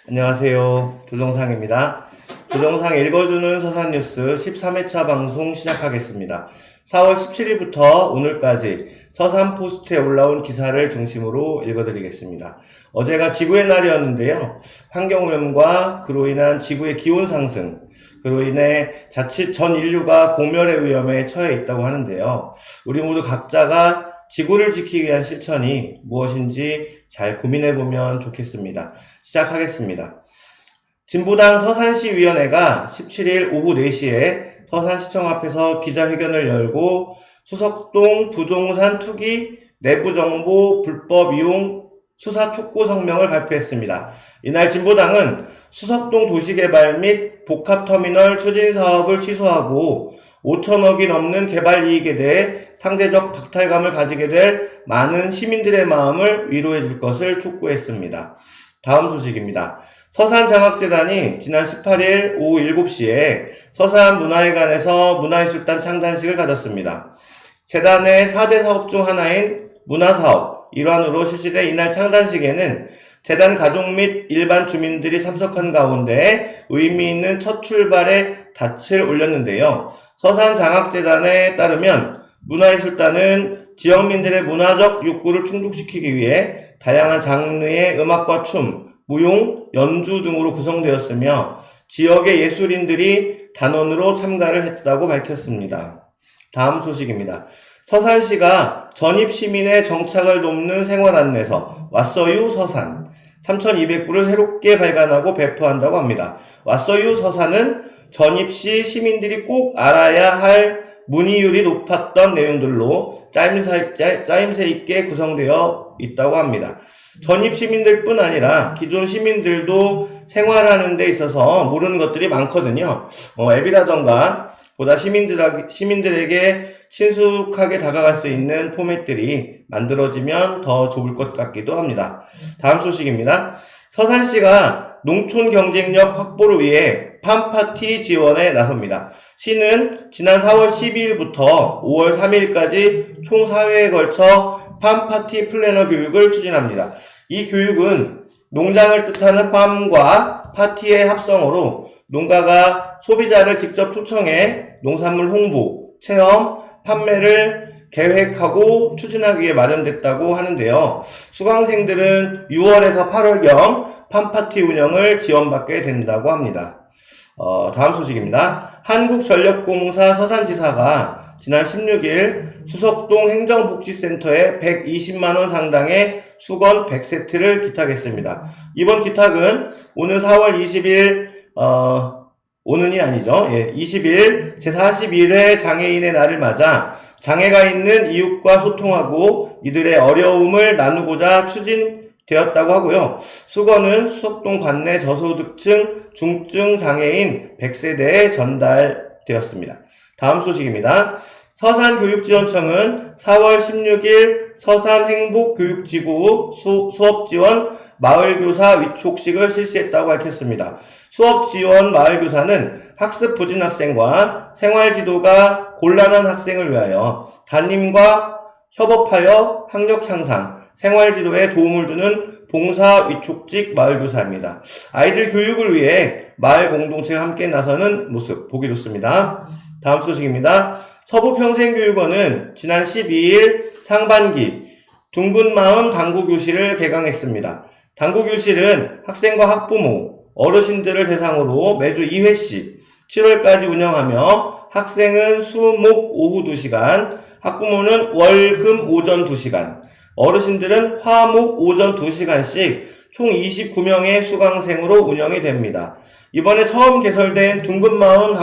안녕하세요. 조정상입니다. 조정상 읽어주는 서산뉴스 13회차 방송 시작하겠습니다. 4월 17일부터 오늘까지 서산포스트에 올라온 기사를 중심으로 읽어드리겠습니다. 어제가 지구의 날이었는데요. 환경오염과 그로 인한 지구의 기온 상승, 그로 인해 자칫 전 인류가 공멸의 위험에 처해 있다고 하는데요. 우리 모두 각자가 지구를 지키기 위한 실천이 무엇인지 잘 고민해보면 좋겠습니다. 시작하겠습니다. 진보당 서산시위원회가 17일 오후 4시에 서산시청 앞에서 기자회견을 열고 수석동 부동산 투기 내부정보 불법 이용 수사 촉구 성명을 발표했습니다. 이날 진보당은 수석동 도시개발 및 복합터미널 추진 사업을 취소하고 5천억이 넘는 개발 이익에 대해 상대적 박탈감을 가지게 될 많은 시민들의 마음을 위로해 줄 것을 촉구했습니다. 다음 소식입니다. 서산장학재단이 지난 18일 오후 7시에 서산문화회관에서 문화예술단 창단식을 가졌습니다. 재단의 4대 사업 중 하나인 문화사업 일환으로 실시된 이날 창단식에는 재단 가족 및 일반 주민들이 참석한 가운데 의미 있는 첫 출발의 닻을 올렸는데요. 서산장학재단에 따르면 문화예술단은 지역민들의 문화적 욕구를 충족시키기 위해 다양한 장르의 음악과 춤, 무용, 연주 등으로 구성되었으며 지역의 예술인들이 단원으로 참가를 했다고 밝혔습니다. 다음 소식입니다. 서산시가 전입시민의 정착을 돕는 생활안내서 왓서유 서산 3,200부를 새롭게 발간하고 배포한다고 합니다. 왓서유 서산은 전입시 시민들이 꼭 알아야 할 문의율이 높았던 내용들로 짜임새 있게 구성되어 있다고 합니다. 전입 시민들뿐 아니라 기존 시민들도 생활하는 데 있어서 모르는 것들이 많거든요. 앱이라던가 보다 시민들에게 친숙하게 다가갈 수 있는 포맷들이 만들어지면 더 좋을 것 같기도 합니다. 다음 소식입니다. 서산시가 농촌 경쟁력 확보를 위해 팜파티 지원에 나섭니다. 시는 지난 4월 12일부터 5월 3일까지 총 4회에 걸쳐 팜파티 플래너 교육을 추진합니다. 이 교육은 농장을 뜻하는 팜과 파티의 합성어로 농가가 소비자를 직접 초청해 농산물 홍보, 체험, 판매를 계획하고 추진하기 위해 마련됐다고 하는데요. 수강생들은 6월에서 8월경 팜파티 운영을 지원받게 된다고 합니다. 다음 소식입니다. 한국전력공사 서산지사가 지난 16일 수석동 행정복지센터에 120만원 상당의 수건 100세트를 기탁했습니다. 이번 기탁은 오는 4월 20일 오는이 아니죠. 20일 제42회 장애인의 날을 맞아 장애가 있는 이웃과 소통하고 이들의 어려움을 나누고자 추진되었다고 하고요. 수건은 수석동 관내 저소득층 중증 장애인 100세대에 전달되었습니다. 다음 소식입니다. 서산교육지원청은 4월 16일 서산행복교육지구 수업지원 마을교사 위촉식을 실시했다고 밝혔습니다. 수업지원 마을교사는 학습 부진 학생과 생활지도가 곤란한 학생을 위하여 담임과 협업하여 학력 향상, 생활지도에 도움을 주는 봉사 위촉직 마을교사입니다. 아이들 교육을 위해 마을 공동체가 함께 나서는 모습 보기 좋습니다. 다음 소식입니다. 서부평생교육원은 지난 12일 상반기 둥근마을 당구교실을 개강했습니다. 당구교실은 학생과 학부모, 어르신들을 대상으로 매주 2회씩 7월까지 운영하며 학생은 수, 목, 오후 2시간, 학부모는 월, 금, 오전 2시간, 어르신들은 화, 목, 오전 2시간씩 총 29명의 수강생으로 운영이 됩니다. 이번에 처음 개설된 둥근마을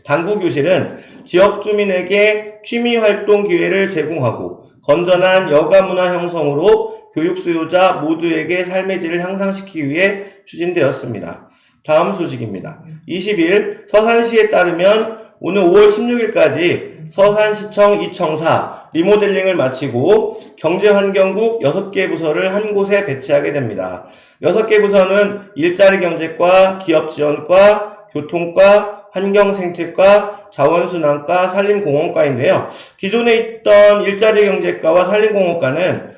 당구교실은 지역 주민에게 취미활동 기회를 제공하고 건전한 여가문화 형성으로 교육 수요자 모두에게 삶의 질을 향상시키기 위해 추진되었습니다. 다음 소식입니다. 20일 서산시에 따르면 오늘 5월 16일까지 서산시청 이청사 리모델링을 마치고 경제환경국 6개 부서를 한 곳에 배치하게 됩니다. 6개 부서는 일자리경제과, 기업지원과, 교통과, 환경생태과, 자원순환과, 산림공원과인데요. 기존에 있던 일자리경제과와 산림공원과는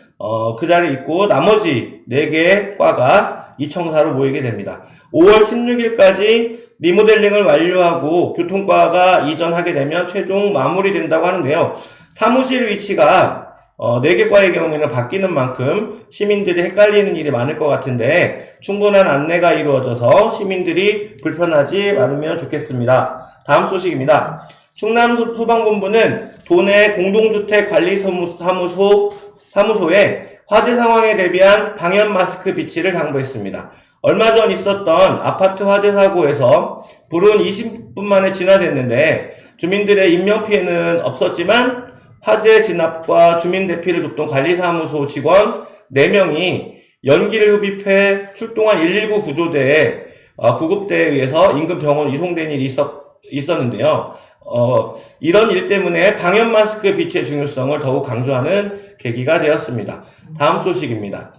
그 자리에 있고 나머지 4개의 과가 이 청사로 모이게 됩니다. 5월 16일까지 리모델링을 완료하고 교통과가 이전하게 되면 최종 마무리된다고 하는데요. 사무실 위치가 4개 과의 경우에는 바뀌는 만큼 시민들이 헷갈리는 일이 많을 것 같은데 충분한 안내가 이루어져서 시민들이 불편하지 않으면 좋겠습니다. 다음 소식입니다. 충남소방본부는 도내 공동주택관리사무소에 화재 상황에 대비한 방염 마스크 비치를 당부했습니다. 얼마 전 있었던 아파트 화재 사고에서 불은 20분 만에 진화됐는데 주민들의 인명피해는 없었지만 화재 진압과 주민 대피를 돕던 관리사무소 직원 4명이 연기를 흡입해 출동한 119 구조대에 구급대에 의해서 인근 병원 이송된 일이 있었는데요. 이런 일 때문에 방역 마스크 비치의 중요성을 더욱 강조하는 계기가 되었습니다. 다음 소식입니다.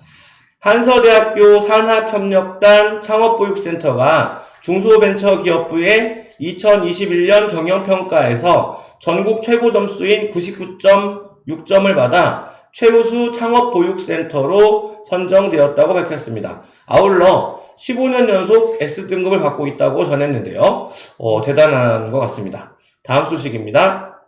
한서대학교 산학협력단 창업보육센터가 중소벤처기업부의 2021년 경영평가에서 전국 최고 점수인 99.6점을 받아 최우수 창업보육센터로 선정되었다고 밝혔습니다. 아울러 15년 연속 S등급을 받고 있다고 전했는데요. 대단한 것 같습니다. 다음 소식입니다.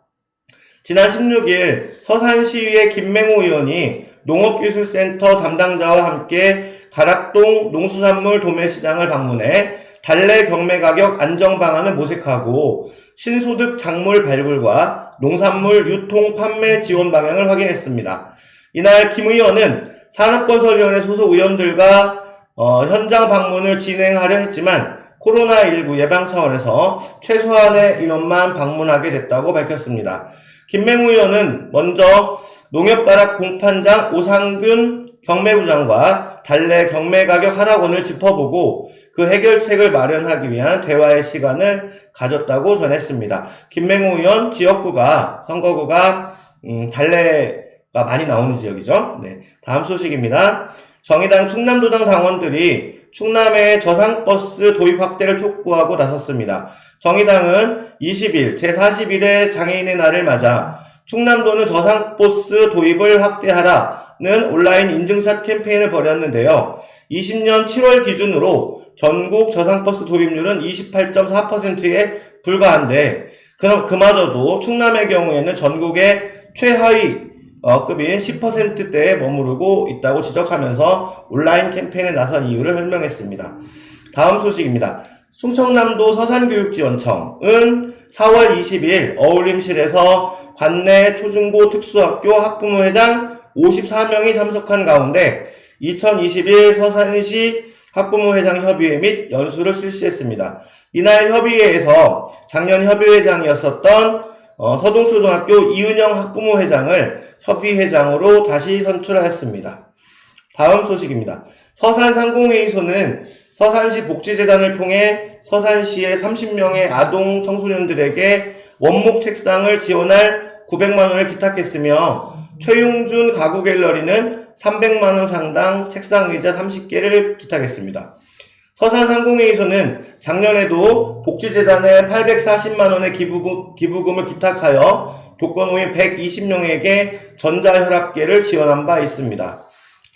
지난 16일 서산시의회 김맹호 의원이 농업기술센터 담당자와 함께 가락동 농수산물 도매시장을 방문해 달래 경매 가격 안정 방안을 모색하고 신소득 작물 발굴과 농산물 유통 판매 지원 방향을 확인했습니다. 이날 김 의원은 산업건설위원회 소속 의원들과 현장 방문을 진행하려 했지만 코로나19 예방 차원에서 최소한의 인원만 방문하게 됐다고 밝혔습니다. 김맹우 의원은 먼저 농협가락 공판장 오상균 경매부장과 달래 경매가격 하락원을 짚어보고 그 해결책을 마련하기 위한 대화의 시간을 가졌다고 전했습니다. 김맹우 의원 지역구가 선거구가 달래가 많이 나오는 지역이죠. 네, 다음 소식입니다. 정의당 충남도당 당원들이 충남의 저상버스 도입 확대를 촉구하고 나섰습니다. 정의당은 20일 제41회 장애인의 날을 맞아 충남도는 저상버스 도입을 확대하라는 온라인 인증샷 캠페인을 벌였는데요. 20년 7월 기준으로 전국 저상버스 도입률은 28.4%에 불과한데 그마저도 충남의 경우에는 전국의 최하위 급인 10%대에 머무르고 있다고 지적하면서 온라인 캠페인에 나선 이유를 설명했습니다. 다음 소식입니다. 충청남도 서산교육지원청은 4월 20일 어울림실에서 관내 초중고 특수학교 학부모회장 54명이 참석한 가운데 2021 서산시 학부모회장 협의회 및 연수를 실시했습니다. 이날 협의회에서 작년 협의회장이었었던 서동초등학교 이은영 학부모회장을 협의회장으로 다시 선출하였습니다. 다음 소식입니다. 서산상공회의소는 서산시 복지재단을 통해 서산시의 30명의 아동 청소년들에게 원목 책상을 지원할 900만원을 기탁했으며 최용준 가구갤러리는 300만원 상당 책상 의자 30개를 기탁했습니다. 서산상공회의소는 작년에도 복지재단에 840만원의 기부금을 기탁하여 독거노인 120명에게 전자혈압계를 지원한 바 있습니다.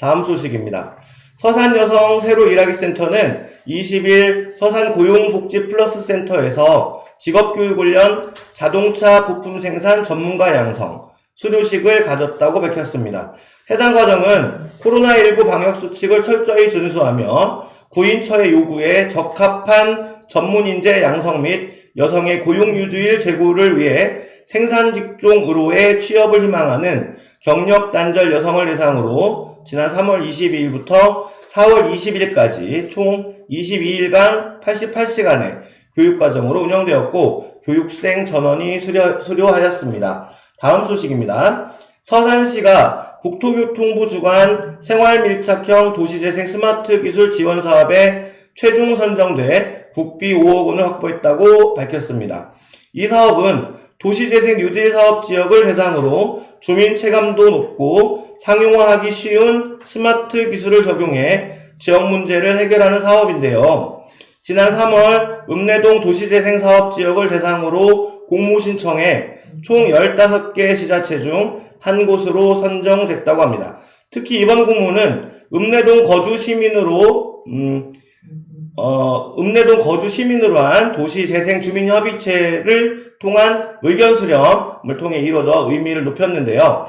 다음 소식입니다. 서산여성 새로 일하기 센터는 20일 서산고용복지플러스센터에서 직업교육훈련, 자동차 부품 생산 전문가 양성, 수료식을 가졌다고 밝혔습니다. 해당 과정은 코로나19 방역수칙을 철저히 준수하며 구인처의 요구에 적합한 전문인재 양성 및 여성의 고용유주일 제고를 위해 생산직종으로의 취업을 희망하는 경력단절 여성을 대상으로 지난 3월 22일부터 4월 20일까지 총 22일간 88시간의 교육과정으로 운영되었고 교육생 전원이 수료하였습니다. 다음 소식입니다. 서산시가 국토교통부 주관 생활밀착형 도시재생 스마트 기술 지원 사업에 최종 선정돼 국비 5억 원을 확보했다고 밝혔습니다. 이 사업은 도시재생 뉴딜 사업 지역을 대상으로 주민 체감도 높고 상용화하기 쉬운 스마트 기술을 적용해 지역 문제를 해결하는 사업인데요. 지난 3월 읍내동 도시재생 사업 지역을 대상으로 공모 신청해 총 15개 시자체 중 한 곳으로 선정됐다고 합니다. 특히 이번 공모는 읍내동 거주 시민으로 읍내동 거주 시민으로 한 도시재생주민협의체를 통한 의견 수렴을 통해 이루어져 의미를 높였는데요.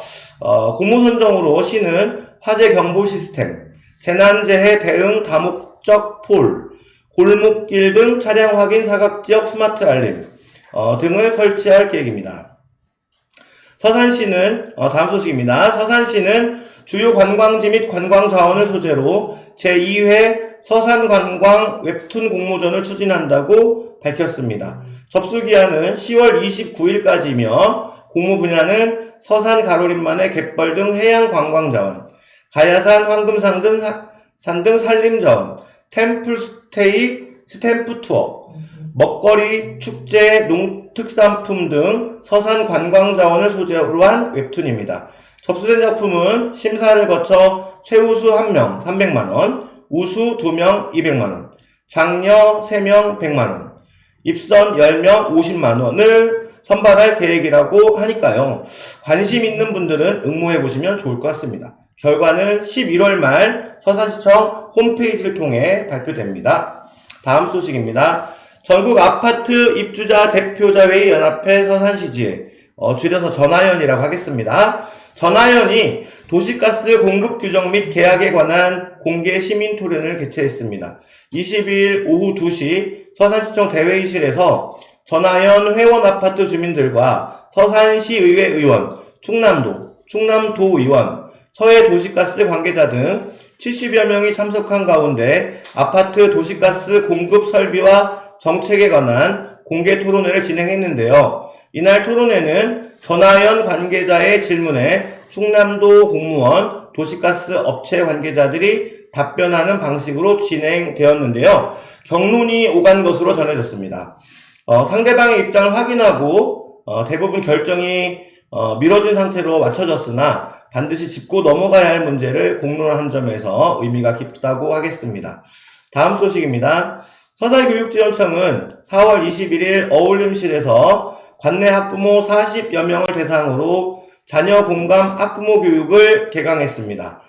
공모선정으로 시는 화재 경보 시스템, 재난재해 대응 다목적 폴, 골목길 등 차량 확인 사각지역 스마트 알림 등을 설치할 계획입니다. 서산시는 다음 소식입니다. 서산시는 주요 관광지 및 관광 자원을 소재로 제2회 서산관광 웹툰 공모전을 추진한다고 밝혔습니다. 접수기한은 10월 29일까지이며 공모 분야는 서산 가로림만의 갯벌 등 해양 관광 자원, 가야산, 황금산 등 산림 자원, 템플 스테이, 스탬프 투어, 먹거리, 축제, 농특산품 등 서산 관광 자원을 소재로 한 웹툰입니다. 접수된 작품은 심사를 거쳐 최우수 1명 300만원, 우수 2명 200만원, 장려 3명 100만원, 입선 10명 50만원을 선발할 계획이라고 하니까요. 관심 있는 분들은 응모해보시면 좋을 것 같습니다. 결과는 11월 말 서산시청 홈페이지를 통해 발표됩니다. 다음 소식입니다. 전국 아파트 입주자 대표자회의 연합회 서산시지회, 줄여서 전하연이라고 하겠습니다. 전하연이 도시가스 공급 규정 및 계약에 관한 공개 시민 토론을 개최했습니다. 22일 오후 2시 서산시청 대회의실에서 전하연 회원 아파트 주민들과 서산시의회 의원, 충남도 의원, 서해 도시가스 관계자 등 70여 명이 참석한 가운데 아파트 도시가스 공급 설비와 정책에 관한 공개 토론회를 진행했는데요. 이날 토론회는 전하연 관계자의 질문에 충남도 공무원, 도시가스 업체 관계자들이 답변하는 방식으로 진행되었는데요. 격론이 오간 것으로 전해졌습니다. 상대방의 입장을 확인하고 대부분 결정이 미뤄진 상태로 맞춰졌으나 반드시 짚고 넘어가야 할 문제를 공론한 점에서 의미가 깊다고 하겠습니다. 다음 소식입니다. 서산교육지원청은 4월 21일 어울림실에서 관내 학부모 40여 명을 대상으로 자녀 공감 학부모 교육을 개강했습니다.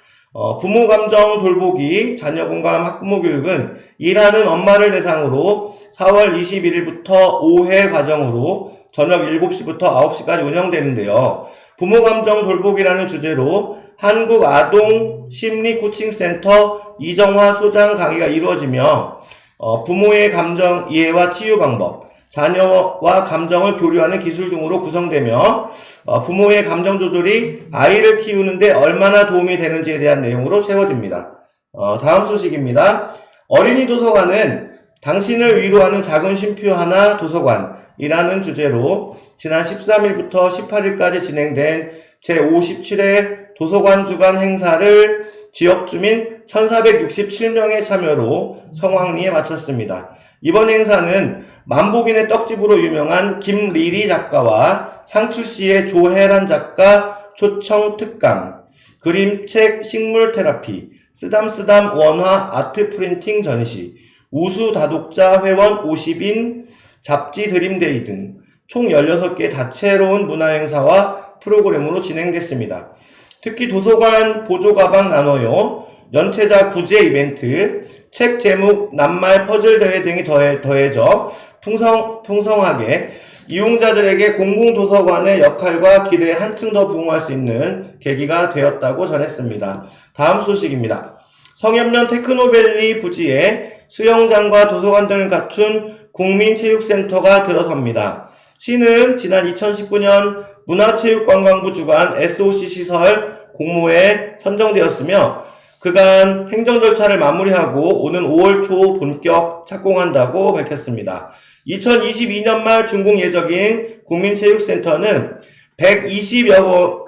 부모 감정 돌보기 자녀 공감 학부모 교육은 일하는 엄마를 대상으로 4월 21일부터 5회 과정으로 저녁 7시부터 9시까지 운영되는데요. 부모 감정 돌보기라는 주제로 한국아동심리코칭센터 이정화 소장 강의가 이루어지며 부모의 감정 이해와 치유 방법, 자녀와 감정을 교류하는 기술 등으로 구성되며 부모의 감정 조절이 아이를 키우는데 얼마나 도움이 되는지에 대한 내용으로 채워집니다. 다음 소식입니다. 어린이 도서관은 당신을 위로하는 작은 쉼표 하나 도서관이라는 주제로 지난 13일부터 18일까지 진행된 제57회 도서관 주간 행사를 지역 주민 1467명의 참여로 성황리에 마쳤습니다. 이번 행사는 만복인의 떡집으로 유명한 김리리 작가와 상추씨의 조혜란 작가 초청 특강, 그림책 식물 테라피, 쓰담쓰담 원화 아트 프린팅 전시, 우수 다독자 회원 50인 잡지 드림데이 등 총 16개 다채로운 문화행사와 프로그램으로 진행됐습니다. 특히 도서관 보조가방 나눠요, 연체자 구제 이벤트, 책 제목 낱말 퍼즐 대회 등이 더해져 풍성하게 이용자들에게 공공도서관의 역할과 기대에 한층 더 부응할 수 있는 계기가 되었다고 전했습니다. 다음 소식입니다. 성염면 테크노밸리 부지에 수영장과 도서관 등을 갖춘 국민체육센터가 들어섭니다. 시는 지난 2019년 문화체육관광부 주관 SOC 시설 공모에 선정되었으며 그간 행정 절차를 마무리하고 오는 5월 초 본격 착공한다고 밝혔습니다. 2022년 말 준공 예정인 국민체육센터는 120여억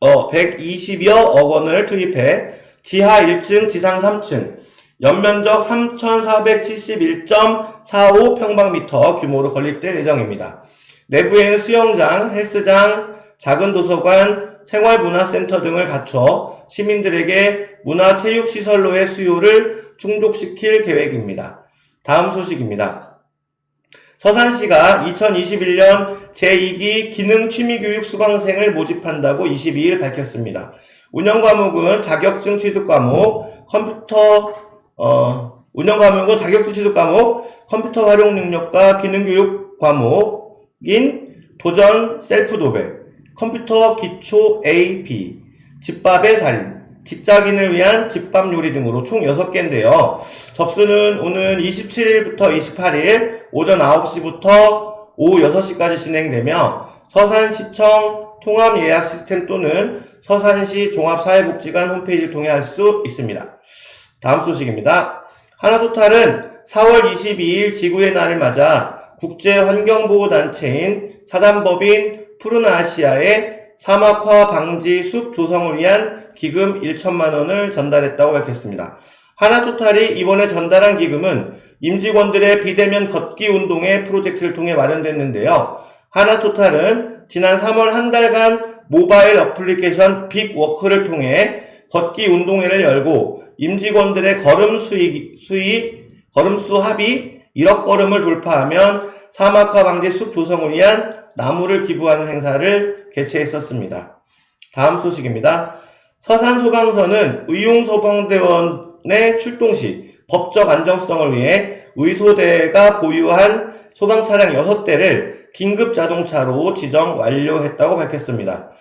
원을 투입해 지하 1층, 지상 3층, 연면적 3,471.45평방미터 규모로 건립될 예정입니다. 내부에는 수영장, 헬스장, 작은 도서관, 생활문화센터 등을 갖춰 시민들에게 문화체육시설로의 수요를 충족시킬 계획입니다. 다음 소식입니다. 서산시가 2021년 제2기 기능취미교육 수강생을 모집한다고 22일 밝혔습니다. 운영 과목은 자격증 취득 과목, 컴퓨터 운영 과목은 자격증 취득 과목, 컴퓨터 활용 능력과 기능 교육 과목인 도전 셀프 도배, 컴퓨터 기초 A, B, 집밥의 달인, 직장인을 위한 집밥 요리 등으로 총 6개인데요. 접수는 오는 27일부터 28일 오전 9시부터 오후 6시까지 진행되며 서산시청 통합 예약 시스템 또는 서산시 종합사회복지관 홈페이지를 통해 할 수 있습니다. 다음 소식입니다. 하나토탈은 4월 22일 지구의 날을 맞아 국제환경보호단체인 사단법인 푸른아시아에 사막화 방지 숲 조성을 위한 기금 1천만 원을 전달했다고 밝혔습니다. 하나토탈이 이번에 전달한 기금은 임직원들의 비대면 걷기 운동회 프로젝트를 통해 마련됐는데요. 하나토탈은 지난 3월 한 달간 모바일 어플리케이션 빅워크를 통해 걷기 운동회를 열고 임직원들의 걸음수 합이 1억 걸음을 돌파하면 사막화 방지 숲 조성을 위한 나무를 기부하는 행사를 개최했었습니다. 다음 소식입니다. 서산소방서는 의용소방대원의 출동 시 법적 안정성을 위해 의소대가 보유한 소방차량 6대를 긴급자동차로 지정 완료했다고 밝혔습니다.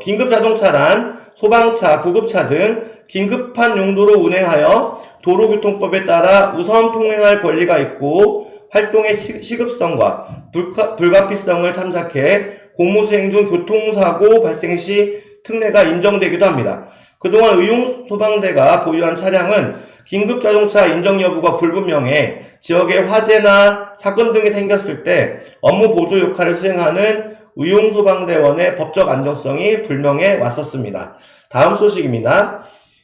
긴급자동차란 소방차, 구급차 등 긴급한 용도로 운행하여 도로교통법에 따라 우선 통행할 권리가 있고 활동의 시급성과 불가피성을 참작해 공무수행 중 교통사고 발생 시 특례가 인정되기도 합니다. 그동안 의용소방대가 보유한 차량은 긴급자동차 인정 여부가 불분명해 지역에 화재나 사건 등이 생겼을 때 업무 보조 역할을 수행하는 의용소방대원의 법적 안정성이 불명해 왔었습니다. 다음 소식입니다.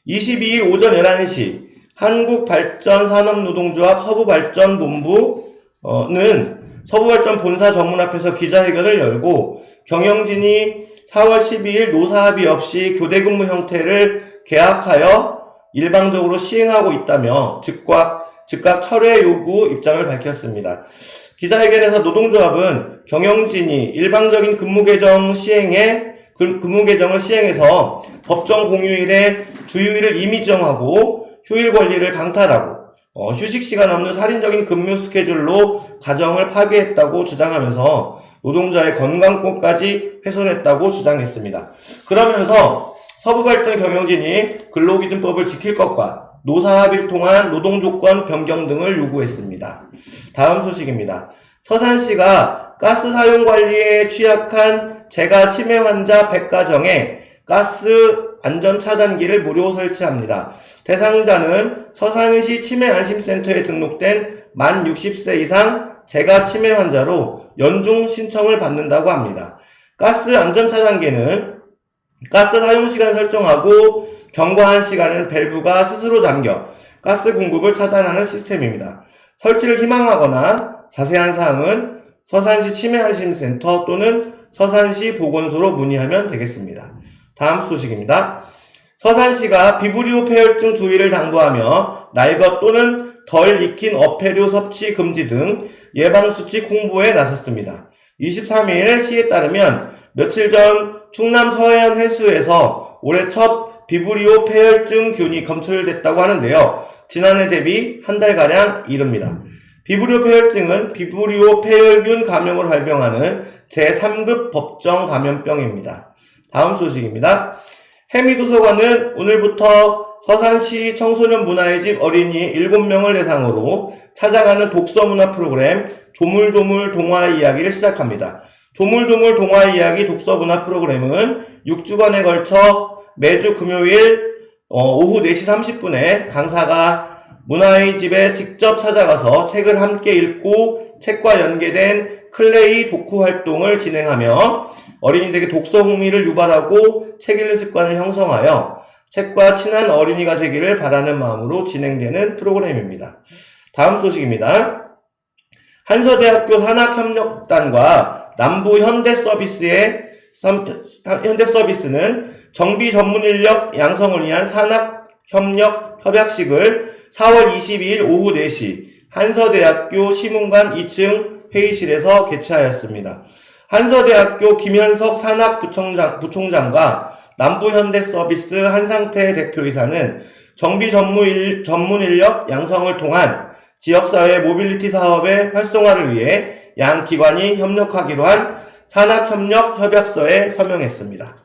22일 오전 11시 한국발전산업노동조합 서부발전본부는 서부발전 본사 정문 앞에서 기자회견을 열고 경영진이 4월 12일 노사합의 없이 교대근무 형태를 계약하여 일방적으로 시행하고 있다며 즉각 철회 요구 입장을 밝혔습니다. 기자회견에서 노동조합은 경영진이 일방적인 근무 개정을 시행해서 법정 공휴일에 주휴일을 이미 정하고 휴일 권리를 강탈하고 휴식 시간 없는 살인적인 근무 스케줄로 가정을 파괴했다고 주장하면서 노동자의 건강권까지 훼손했다고 주장했습니다. 그러면서 서부발전 경영진이 근로기준법을 지킬 것과 노사합의를 통한 노동조건 변경 등을 요구했습니다. 다음 소식입니다. 서산시가 가스 사용관리에 취약한 재가 치매 환자 100가정에 가스 안전차단기를 무료 설치합니다. 대상자는 서산시 치매안심센터에 등록된 만 60세 이상 재가 치매 환자로 연중 신청을 받는다고 합니다. 가스 안전차단기는 가스 사용시간 설정하고 경과한 시간은 밸브가 스스로 잠겨 가스 공급을 차단하는 시스템입니다. 설치를 희망하거나 자세한 사항은 서산시 치매안심센터 또는 서산시 보건소로 문의하면 되겠습니다. 다음 소식입니다. 서산시가 비브리오 폐혈증 주의를 당부하며 날것 또는 덜 익힌 어패류 섭취 금지 등 예방수칙 홍보에 나섰습니다. 23일 시에 따르면 며칠 전 충남 서해안 해수에서 올해 첫 비브리오 폐혈증 균이 검출됐다고 하는데요. 지난해 대비 한 달가량 이릅니다. 비브리오 폐혈증은 비브리오 폐혈균 감염을 발병하는 제3급 법정 감염병입니다. 다음 소식입니다. 해미도서관은 오늘부터 서산시 청소년 문화의 집 어린이 7명을 대상으로 찾아가는 독서문화 프로그램 조물조물 동화 이야기를 시작합니다. 조물조물 동화 이야기 독서문화 프로그램은 6주간에 걸쳐 매주 금요일 오후 4시 30분에 강사가 문화의 집에 직접 찾아가서 책을 함께 읽고 책과 연계된 클레이 독후 활동을 진행하며 어린이들에게 독서 흥미를 유발하고 책 읽는 습관을 형성하여 책과 친한 어린이가 되기를 바라는 마음으로 진행되는 프로그램입니다. 다음 소식입니다. 한서대학교 산학협력단과 남부현대서비스는 정비 전문 인력 양성을 위한 산학협력 협약식을 4월 22일 오후 4시 한서대학교 시문관 2층 회의실에서 개최하였습니다. 한서대학교 김현석 산학부총장과 남부현대서비스 한상태 대표이사는 정비 전문 인력 양성을 통한 지역사회 모빌리티 사업의 활성화를 위해 양 기관이 협력하기로 한 산학협력협약서에 서명했습니다.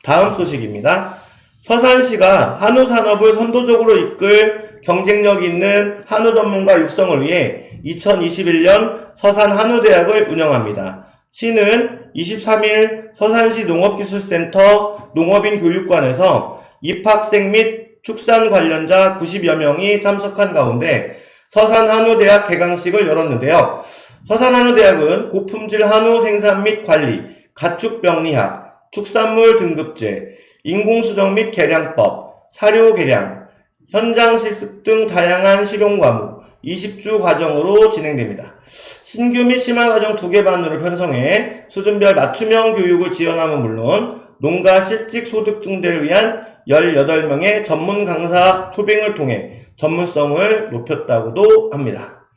다음 소식입니다. 서산시가 한우 산업을 선도적으로 이끌 경쟁력 있는 한우 전문가 육성을 위해 2021년 서산 한우대학을 운영합니다. 시는 23일 서산시 농업기술센터 농업인 교육관에서 입학생 및 축산 관련자 90여 명이 참석한 가운데 서산한우대학 개강식을 열었는데요. 서산한우대학은 고품질 한우 생산 및 관리, 가축병리학, 축산물 등급제, 인공수정 및 개량법, 사료 개량, 현장 실습 등 다양한 실용 과목, 20주 과정으로 진행됩니다. 신규 및 심화과정 2개 반으로 편성해 수준별 맞춤형 교육을 지원함은 물론 농가 실직 소득 증대를 위한 18명의 전문 강사 초빙을 통해 전문성을 높였다고도 합니다.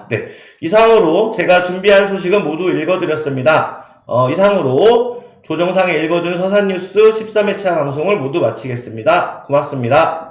네. 이상으로 제가 준비한 소식은 모두 읽어드렸습니다. 이상으로 조정상의 읽어준 서산뉴스 13회차 방송을 모두 마치겠습니다. 고맙습니다.